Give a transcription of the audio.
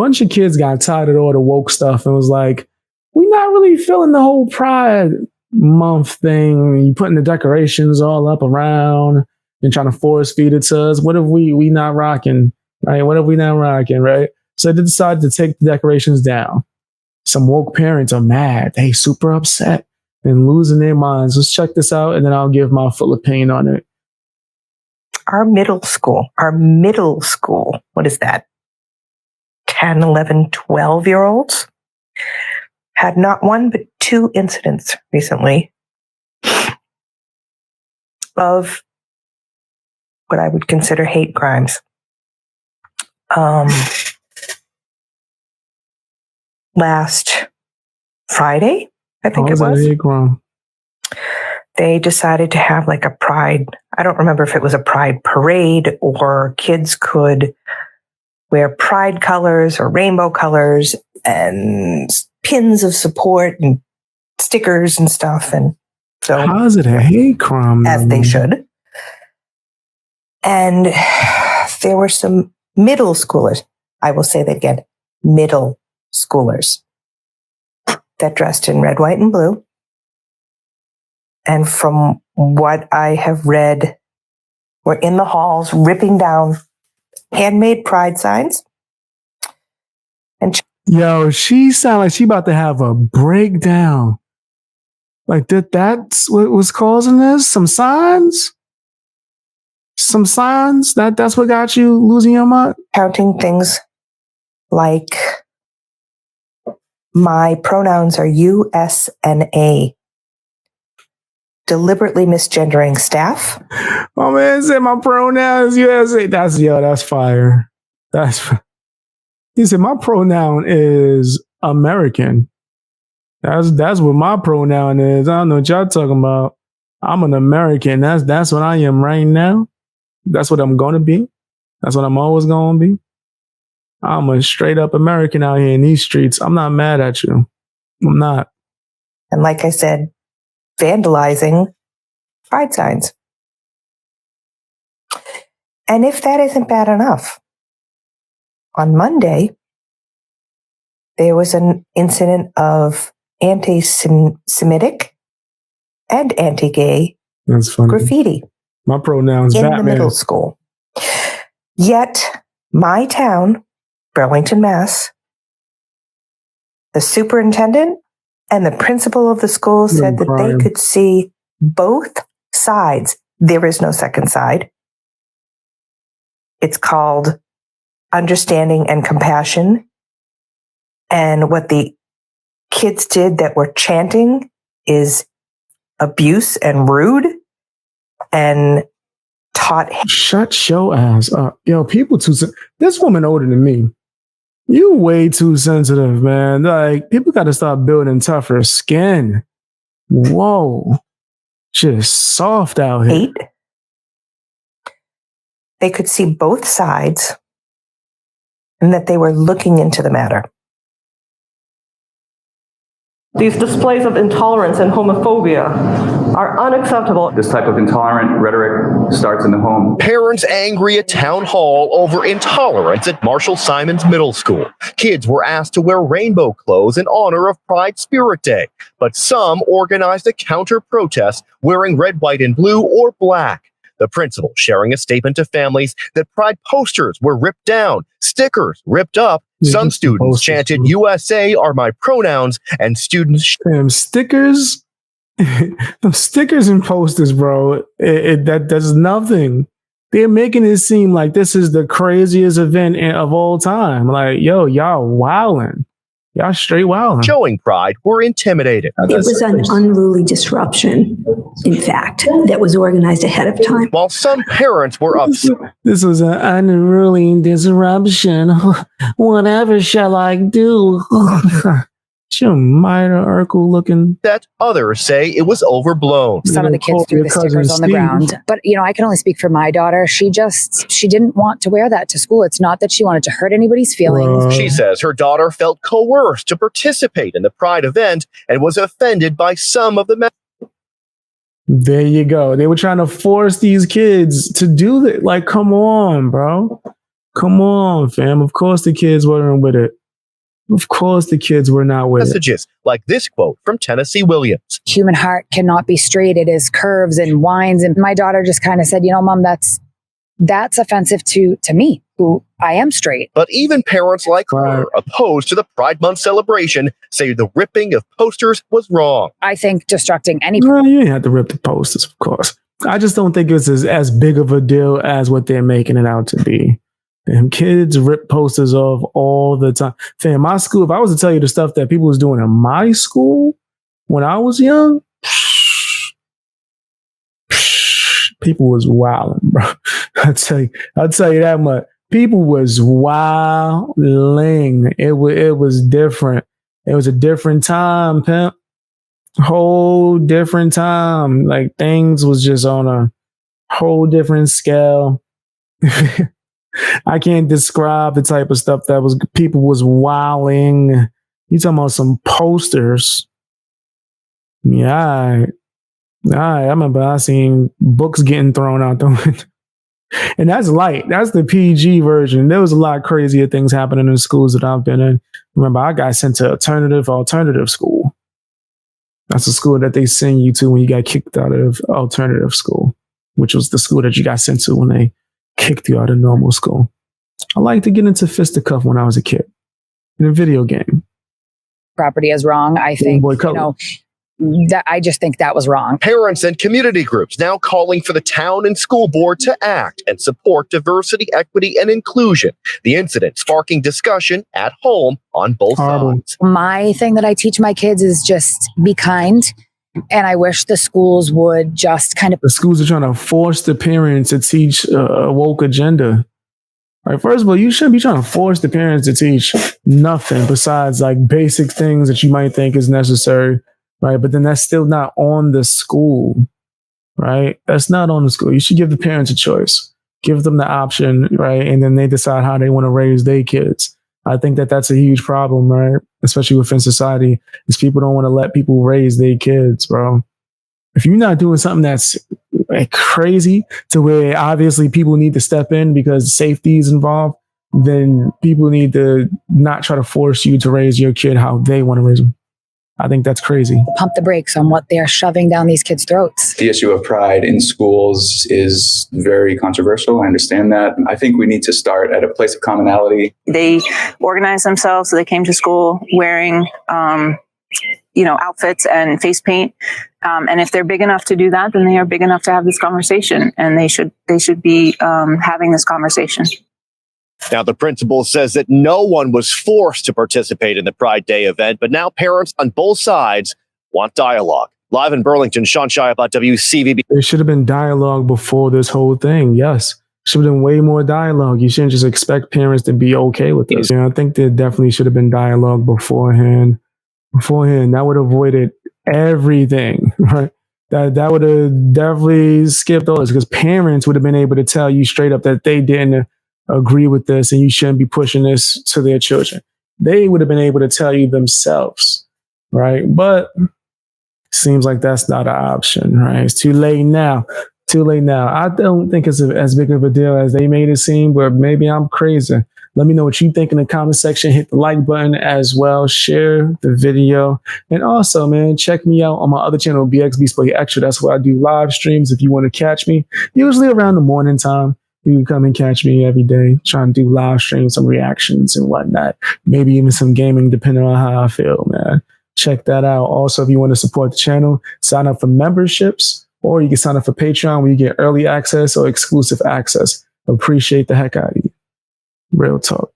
bunch of kids got tired of all the woke stuff and was like, we're not really feeling the whole Pride Month thing. You putting the decorations all up around and trying to force feed it to us. What if we not rocking, right? What if we not rocking, right? So they decided to take the decorations down. Some woke parents are mad. They super upset and losing their minds. Let's check this out, and then I'll give my full opinion on it. Our middle school, what is that? 10, 11, 12-year-olds had not one but two incidents recently of what I would consider hate crimes. Last Friday, I think it was. Hate crime? They decided to have like a pride. I don't remember if it was a pride parade or kids could wear pride colors or rainbow colors and pins of support and stickers and stuff. And so, how is it a hate crime? As they should. And there were some middle schoolers. I will say that again, middle schoolers that dressed in red, white, and blue. And from what I have read, were in the halls ripping down handmade pride signs. And yo, she sound like she about to have a breakdown. Like that's what was causing this? Some signs? That's what got you losing your mind? Counting things like my pronouns are you, S, and A. Deliberately misgendering staff. My man said my pronouns USA. That's fire. He said my pronoun is American. That's what my pronoun is. I don't know what y'all talking about. I'm an American. That's what I am right now. That's what I'm gonna be. That's what I'm always gonna be. I'm a straight up American out here in these streets. I'm not mad at you. I'm not. And like I said, vandalizing pride signs. And if that isn't bad enough, on Monday, there was an incident of anti-Semitic and anti-gay graffiti. My pronouns in Batman. The middle school. Yet, my town, Burlington, Mass., the superintendent and the principal of the school said that they could see both sides. There is no second side. It's called understanding and compassion. And what the kids did that were chanting is abuse and rude and taught. Shut your ass up. Yo, people this woman older than me. You way too sensitive, man. Like, people got to start building tougher skin. Whoa. Just soft out here. They could see both sides and that they were looking into the matter. These displays of intolerance and homophobia are unacceptable. This type of intolerant rhetoric starts in the home. Parents angry at town hall over intolerance at Marshall Simons Middle School. Kids were asked to wear rainbow clothes in honor of Pride Spirit Day, but some organized a counter protest wearing red, white, and blue or black. The principal sharing a statement to families that Pride posters were ripped down, stickers ripped up. Some students chanted, USA are my pronouns, and students... Damn, stickers? Them stickers and posters, bro, that does nothing. They're making it seem like this is the craziest event of all time. Like, yo, y'all wildin'. Y'all straight wildin'. Showing pride were intimidated. It was an unruly disruption, in fact, that was organized ahead of time. While some parents were upset. This was an unruly disruption. Whatever shall I do? Jim Myra Urkel looking. That others say it was overblown. Some of the kids threw the stickers on the ground. But, I can only speak for my daughter. She didn't want to wear that to school. It's not that she wanted to hurt anybody's feelings. She says her daughter felt coerced to participate in the Pride event and was offended by some of the There you go. They were trying to force these kids to do that. Like, come on, bro. Come on, fam. Of course the kids weren't with it. Of course the kids were not with it. Messages like this quote from Tennessee Williams. Human heart cannot be straight. It is curves and winds. And my daughter just kind of said, you know, Mom, that's offensive to me, who I am straight. But even parents like her, opposed to the Pride Month celebration, say the ripping of posters was wrong. I think destructing any... Well, you didn't have to rip the posters, of course. I just don't think it's as big of a deal as what they're making it out to be. And kids rip posters off all the time. Fam, my school, if I was to tell you the stuff that people was doing in my school when I was young, people was wilding, bro. I'll tell you that much. People was wilding. It was different. It was a different time, pimp. Whole different time. Like things was just on a whole different scale. I can't describe the type of stuff that was people was wilding. You talking about some posters? Yeah, I remember I seen books getting thrown out the window. And that's light. That's the PG version. There was a lot crazier things happening in schools that I've been in. Remember, I got sent to alternative school. That's the school that they send you to when you got kicked out of alternative school, which was the school that you got sent to when they kicked you out of normal school. I liked to get into fisticuff when I was a kid in a video game. Property is wrong. I think, I just think that was wrong. Parents and community groups now calling for the town and school board to act and support diversity, equity, and inclusion. The incident sparking discussion at home on both sides. My thing that I teach my kids is just be kind. And I wish the schools would just kind of... The schools are trying to force the parents to teach a woke agenda. All right, first of all, you shouldn't be trying to force the parents to teach nothing besides like basic things that you might think is necessary, right? But then that's still not on the school, right? That's not on the school. You should give the parents a choice. Give them the option, right? And then they decide how they want to raise their kids. I think that that's a huge problem, right? Especially within society, is people don't want to let people raise their kids, bro. If you're not doing something that's like crazy to where obviously people need to step in because safety is involved, then people need to not try to force you to raise your kid how they want to raise them. I think that's crazy. Pump the brakes on what they're shoving down these kids' throats. The issue of pride in schools is very controversial. I understand that. I think we need to start at a place of commonality. They organized themselves, so they came to school wearing, outfits and face paint. And if they're big enough to do that, then they are big enough to have this conversation, and they should be having this conversation. Now, the principal says that no one was forced to participate in the Pride Day event, but now parents on both sides want dialogue. Live in Burlington, Sean Shai about WCVB. There should have been dialogue before this whole thing. Yes. Should have been way more dialogue. You shouldn't just expect parents to be okay with this. I think there definitely should have been dialogue beforehand. That would have avoided everything, right? That would have definitely skipped all this because parents would have been able to tell you straight up that they didn't agree with this and you shouldn't be pushing this to their children. They would have been able to tell you themselves, right? But it seems like that's not an option, right? It's too late now. I don't think it's as big of a deal as they made it seem, but maybe I'm crazy. Let me know what you think in the comment section. Hit the like button as well. Share the video. And also, man, check me out on my other channel, BXB Play Extra. That's where I do live streams if you want to catch me. Usually around the morning time. You can come and catch me every day, trying to do live streams, some reactions and whatnot. Maybe even some gaming, depending on how I feel, man. Check that out. Also, if you want to support the channel, sign up for memberships, or you can sign up for Patreon where you get early access or exclusive access. Appreciate the heck out of you. Real talk.